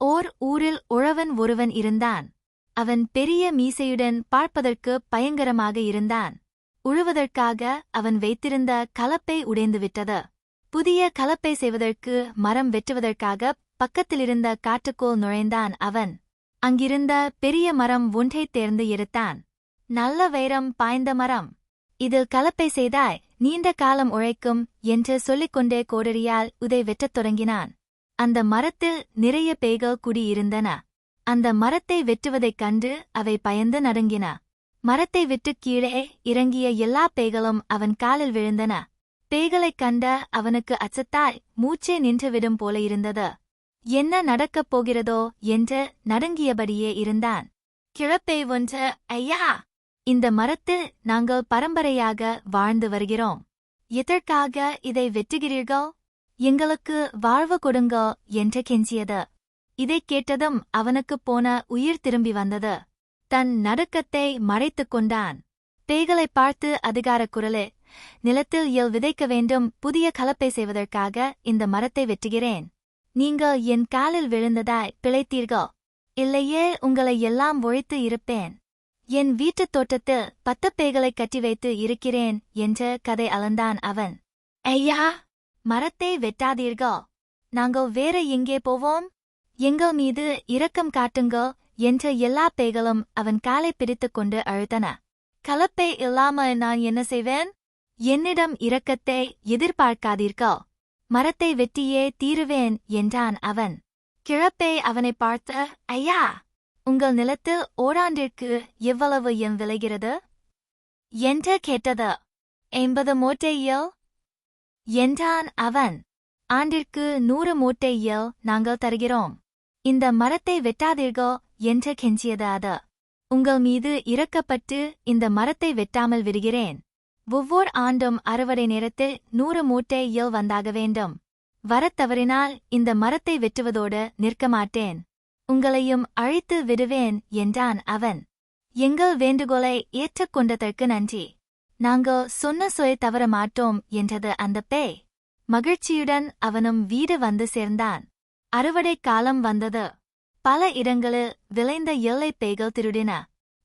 ஓர் ஊரில் உழவன் ஒருவன் இருந்தான். அவன் பெரிய மீசையுடன் பார்ப்பதற்கு பயங்கரமாக இருந்தான். உழுவதற்காக அவன் வைத்திருந்த கலப்பை உடைந்துவிட்டது. புதிய கலப்பை செய்வதற்கு மரம் வெட்டுவதற்காக பக்கத்திலிருந்த காட்டுக்குள் நுழைந்தான் அவன். அங்கிருந்த பெரிய மரம் ஒன்றைத் தேர்ந்து எடுத்தான். நல்ல வைரம் பாய்ந்த மரம். இதில் கலப்பை செய்தாய் நீண்ட காலம் உழைக்கும் என்று சொல்லிக்கொண்டே கோடரியால் உதை வெட்டத் தொடங்கினான். அந்த மரத்தில் நிறைய பேய்கள் குடியிருந்தன. அந்த மரத்தை வெட்டுவதைக் கண்டு அவை பயந்து நடுங்கின. மரத்தை விட்டுக் கீழே இறங்கிய எல்லா பேய்களும் அவன் காலில் விழுந்தன. பேய்களைக் கண்ட அவனுக்கு அச்சத்தாய் மூச்சே நின்றுவிடும் போல இருந்தது. என்ன நடக்கப் போகிறதோ என்று நடுங்கியபடியே இருந்தான். கிழப்பேய் ஒன்று, ஐயா, இந்த மரத்தில் நாங்கள் பரம்பரையாக வாழ்ந்து வருகிறோம். எதற்காக இதை வெட்டுகிறீர்கள்? எங்களுக்கு வாழ்வு கொடுங்கோ என்று கெஞ்சியது. இதைக் கேட்டதும் அவனுக்குப் போன உயிர் திரும்பி வந்தது. தன் நடுக்கத்தை மறைத்துக் கொண்டான். பேய்களைப் பார்த்து அதிகாரக் குரலே, நிலத்தில் எல் விதைக்க வேண்டும், புதிய கலப்பை செய்வதற்காக இந்த மரத்தை வெட்டுகிறேன். நீங்கள் என் காலில் விழுந்ததாய் பிழைத்தீர்கள். இல்லையே உங்களை எல்லாம் ஒழித்து இருப்பேன். என் வீட்டுத் தோட்டத்தில் 10 பேய்களைக் கட்டி வைத்து இருக்கிறேன் என்று கதை அளந்தான் அவன். ஐயா, மரத்தை வெட்டாதீர்கள். நாங்கள் வேற எங்கே போவோம்? எங்கள் மீது இரக்கம் காட்டுங்கோ என்று எல்லா பேய்களும் அவன் காலை பிடித்துக் கொண்டு அழுத்தன. கலப்பை இல்லாமல் நான் என்ன செய்வேன்? என்னிடம் இரக்கத்தை எதிர்பார்க்காதீர்கள். மரத்தை வெட்டியே தீருவேன் என்றான் அவன். கிழப்பை அவனைப் பார்த்து, ஐயா, உங்கள் நிலத்தில் ஓராண்டிற்கு எவ்வளவு என் விளைகிறது என்று கேட்டது. 80 மூட்டையில் என்றான் அவன். ஆண்டிற்கு 100 மூட்டையில் நாங்கள் தருகிறோம். இந்த மரத்தை வெட்டாதீர்களோ என்று கெஞ்சியது அது. உங்கள் மீது இரக்கப்பட்டு இந்த மரத்தை வெட்டாமல் விடுகிறேன். ஒவ்வொரு ஆண்டும் அறுவடை நேரத்தில் 100 மூட்டையில் வந்தாக வேண்டும். வரத் தவறினால் இந்த மரத்தை வெட்டுவதோடு நிற்க மாட்டேன். உங்களையும் அழித்து விடுவேன் என்றான் அவன். எங்கள் வேண்டுகோளை ஏற்றுக்கொண்டதற்கு நன்றி. நாங்கள் சொன்ன சொல் தவற மாட்டோம் என்றது அந்தப் பேய். மகிழ்ச்சியுடன் அவனும் வீடு வந்து சேர்ந்தான். அறுவடை காலம் வந்தது. பல இடங்களில் விளைந்த எள்ளைப் பேய்கள் திருடின.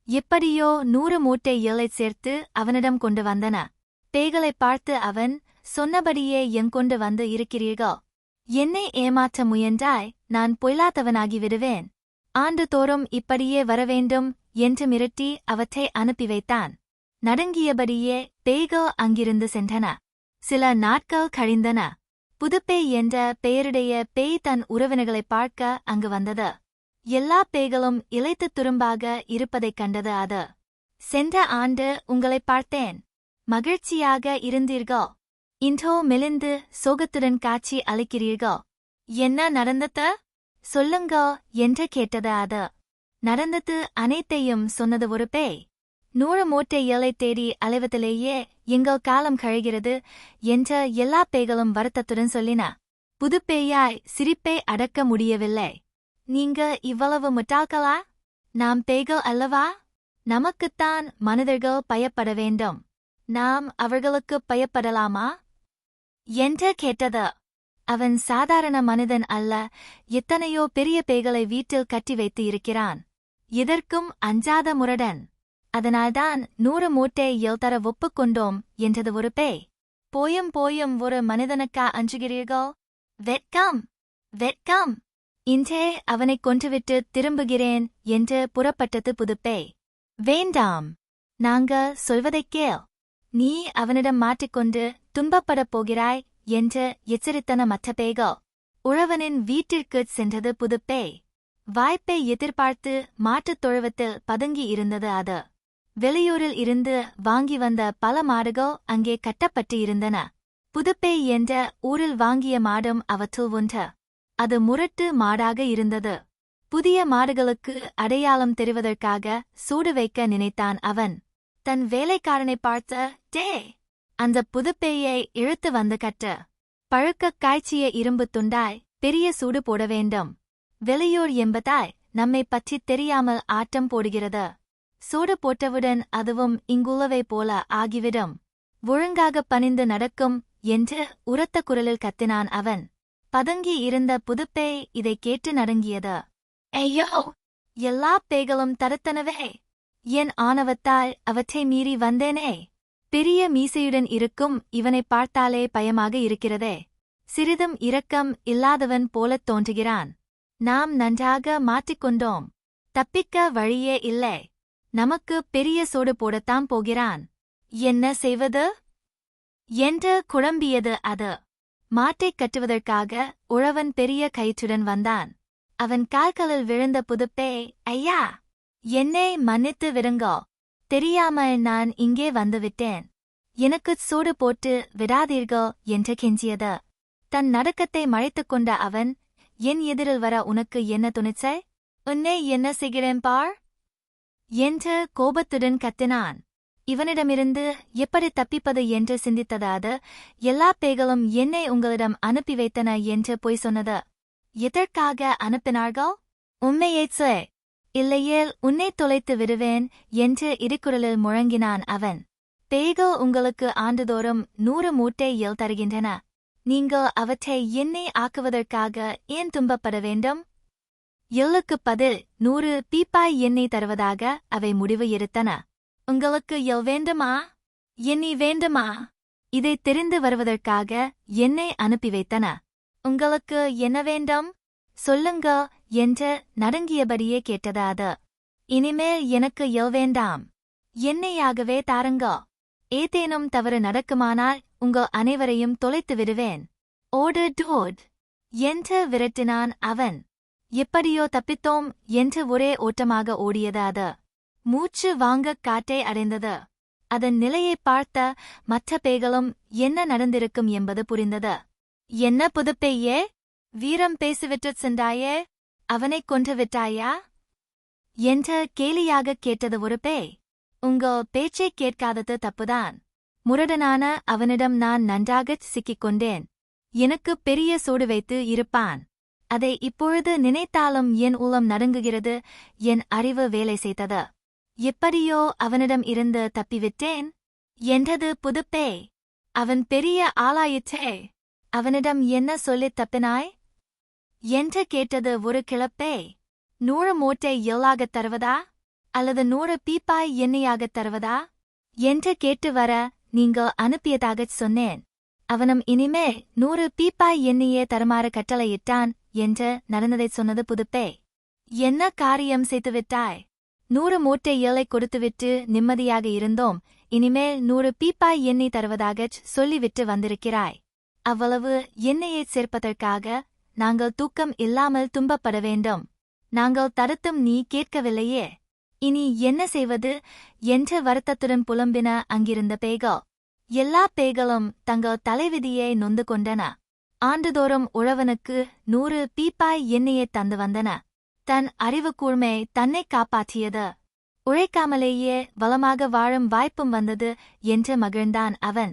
எப்படியோ 100 மூட்டை எள்ளைச் சேர்த்து அவனிடம் கொண்டு வந்தன. பேய்களைப் பார்த்து அவன், சொன்னபடியே எங்கொண்டு வந்து இருக்கிறீர்கள். என்னை ஏமாற்ற முயன்றாய், நான் பொய்லாதவனாகி விடுவேன். ஆண்டுதோறும் இப்படியே வரவேண்டும் என்று மிரட்டி அவற்றை அனுப்பி வைத்தான். நடுங்கியபடியே பேய்கள் அங்கிருந்து சென்றன. சில நாட்கள் கழிந்தன. புதுப்பேய் என்ற பெயருடைய பேய் தன் உறவினர்களைப் பார்க்க அங்கு வந்தது. எல்லா பேய்களும் இளைத்து துரும்பாக இருப்பதைக் கண்டது அது. சென்ற ஆண்டு உங்களைப் பார்த்தேன். மகிழ்ச்சியாக இருந்தீர்கள். இன்றோ மெலிந்து சோகத்துடன் காட்சி அளிக்கிறீர்கள். என்ன நடந்தது? சொல்லுங்கோ என்று கேட்டது அது. நடந்தது அனைத்தையும் சொன்னது ஒரு பேய். 100 மூட்டை எள்ளைத் தேடி அலைவதிலேயே எங்கள் காலம் கழிகிறது என்ற எல்லா பேய்களும் வருத்தத்துடன் சொல்லின. புதுப்பேயாய் சிரிப்பை அடக்க முடியவில்லை. நீங்க இவ்வளவு முட்டாள்களா? நாம் பேய்கள் அல்லவா? நமக்குத்தான் மனிதர்கள் பயப்பட வேண்டும். நாம் அவர்களுக்கு பயப்படலாமா என்று கேட்டது. அவன் சாதாரண மனிதன் அல்ல, எத்தனையோ பெரிய பேய்களை வீட்டில் கட்டி வைத்து இருக்கிறான். எதற்கும் அஞ்சாத முரடன். அதனால்தான் 100 மூட்டை எள் தர ஒப்புக்கொண்டோம் என்றது ஒரு பேய். போயும் போயும் ஒரு மனிதனுக்கா அஞ்சுகிறீர்கள்? வெட்கம், வெட்கம். இன்றே அவனைக் கொன்றுவிட்டு திரும்புகிறேன் என்று புறப்பட்டது புதுப்பேய். வேண்டாம், நாங்க சொல்வதைக் கேள். நீ அவனிடம் மாட்டிக்கொண்டு துன்பப்படப் போகிறாய் என்று எச்சரித்தன மற்ற பேய்கள். உழவனின் வீட்டிற்குச் சென்றது புதுப்பேய். வாய்ப்பை எதிர்பார்த்து மாட்டுத் தொழுவத்தில் பதுங்கி இருந்தது அது. வெளியூரில் இருந்து வாங்கி வந்த பல மாடுகள் அங்கே கட்டப்பட்டு இருந்தன. புதுப்பேய் என்ற ஊரில் வாங்கிய மாடும் அவற்றுள் ஒன்று. அது முரட்டு மாடாக இருந்தது. புதிய மாடுகளுக்கு அடையாளம் தெரிவதற்காக சூடு வைக்க நினைத்தான் அவன். தன் வேலைக்காரனைப் பார்த்து, டே, அந்த புதுப்பேயை இழுத்து வந்து கட்டு. பழுக்கக் காய்ச்சிய இரும்பு துண்டாய் பெரிய சூடு போட வேண்டும். வெளியூர் என்பதாய் நம்மை பற்றித் தெரியாமல் ஆட்டம் போடுகிறது. சூடு போட்டவுடன் அதுவும் இங்குள்ளவை போல ஆகிவிடும். ஒழுங்காக பணிந்து நடக்கும் என்று உரத்த குரலில் கத்தினான் அவன். பதுங்கி இருந்த புதுப்பே இதைக் கேட்டு நடுங்கியது. ஐயோ, எல்லா பேய்களும் தடுத்தனவே. என் ஆணவத்தால் அவற்றை மீறி வந்தேனே. பெரிய மீசையுடன் இருக்கும் இவனைப் பார்த்தாலே பயமாக இருக்கிறதே. சிறிதும் இரக்கம் இல்லாதவன் போலத் தோன்றுகிறான். நாம் நன்றாக மாட்டிக்கொண்டோம். தப்பிக்க வழியே இல்லை. நமக்கு பெரிய சோடு போடத்தான் போகிறான். என்ன செய்வது என்று குழம்பியது அது. மாட்டைக் கட்டுவதற்காக உழவன் பெரிய கயிற்றுடன் வந்தான். அவன் கால்களில் விழுந்த புதுப்பே, ஐயா, என்னை மன்னித்து விடுங்கோ. தெரியாமல் நான் இங்கே வந்துவிட்டேன். எனக்குச் சூடு போட்டு விடாதீர்களோ என்று கெஞ்சியது. தன் நடுக்கத்தை மறைத்துக் கொண்ட அவன், என் எதிரில் வர உனக்கு என்ன துணிச்சை? உன்னை என்ன செய்கிறேன் பார் என்று கோபத்துடன் கத்தினான். இவனிடமிருந்து எப்படி தப்பிப்பது என்று சிந்தித்ததாது. எல்லா பேய்களும் என்னை உங்களிடம் அனுப்பி வைத்தன என்று பொய் சொன்னது. எதற்காக அனுப்பினார்கள்? உண்மையைச் சொல், இல்லையேல் உன்னை தொலைத்து விடுவேன் என்று இடிக்குரலில் முழங்கினான் அவன். பேய்கள் உங்களுக்கு ஆண்டுதோறும் 100 மூட்டை எள் தருகின்றன. நீங்கள் அவற்றை எண்ணெய் ஆக்குவதற்காக ஏன் துன்பப்பட வேண்டும்? எள்ளுக்குப் பதில் 100 பீப்பாய் எண்ணெய் தருவதாக அவை முடிவு எடுத்தன. உங்களுக்கு எள் வேண்டுமா? எண்ணெய் வேண்டுமா? இதைத் தெரிந்து வருவதற்காக என்னை அனுப்பி வைத்தன. உங்களுக்கு என்ன வேண்டும்? சொல்லுங்க என்று நடுங்கியபடியே கேட்டது அது. இனிமேல் எனக்கு எள் வேண்டாம். எண்ணெயாகவே தாருங்கோ. ஏதேனும் தவறு நடக்குமானால் உங்கள் அனைவரையும் தொலைத்து விடுவேன். ஓடு டோட் என்று விரட்டினான் அவன். எப்படியோ தப்பித்தோம் என்று ஒரே ஓட்டமாக ஓடியது அது. மூச்சு வாங்கக் காட்டை அடைந்தது. அதன் நிலையைப் பார்த்த மற்ற பேய்களும் என்ன நடந்திருக்கும் என்பது புரிந்தது. என்ன புதுப்பேயே, வீரம் பேசிவிட்டுச் சென்றாயே, அவனைக் கொன்று விட்டாயா என்று கேலியாகக் கேட்டது ஒரு பேய். உங்கோ பேச்சைக் கேட்காதது தப்புதான். முரடனான அவனிடம் நான் நன்றாகச் சிக்கிக் கொண்டேன். எனக்குப் பெரிய சூடு வைத்து இருப்பான். அதை இப்பொழுது நினைத்தாலும் என் உள்ளம் நடுங்குகிறது. என் அறிவு வேலை செய்தது. எப்படியோ அவனிடம் இருந்து தப்பிவிட்டேன் என்றது புதுப்பேய். அவன் பெரிய ஆளாயிற்றே. அவனிடம் என்ன சொல்லித் தப்பினாய் என்று கேட்டது ஒரு கிழப்பேய். 100 மூட்டை எள்ளாகத் தருவதா அல்லது 100 பீப்பாய் எண்ணெயாகத் தருவதா என்று கேட்டு வர நீங்கள் அனுப்பியதாகச் சொன்னேன். அவனும் இனிமே 100 பீப்பாய் எண்ணெயே தருமாறு கட்டளையிட்டான் என்று நடந்ததைச் சொன்னது புதுப்பேய். என்ன காரியம் செய்துவிட்டாய்? 100 மூட்டை எள்ளைக் கொடுத்துவிட்டு நிம்மதியாக இருந்தோம். இனிமேல் 100 பீப்பாய் எண்ணெய் தருவதாகச் சொல்லிவிட்டு வந்திருக்கிறாய். அவ்வளவு எண்ணெயைச் சேர்ப்பதற்காக நாங்கள் தூக்கம் இல்லாமல் துன்பப்பட வேண்டும். நாங்கள் தடுத்தும் நீ கேட்கவில்லையே. இனி என்ன செய்வது என்று வருத்தத்துடன் புலம்பின அங்கிருந்த பேய்கள். எல்லா பேய்களும் தங்கள் தலைவிதியை நொந்து கொண்டன. ஆண்டுதோறும் உழவனுக்கு 100 பீப்பாய் எண்ணெயைத் தந்து வந்தன. தன் அறிவுக்கூர்மை தன்னைக் காப்பாற்றியது. உழைக்காமலேயே வளமாக வாழும் வாய்ப்பும் வந்தது என்று மகிழ்ந்தான் அவன்.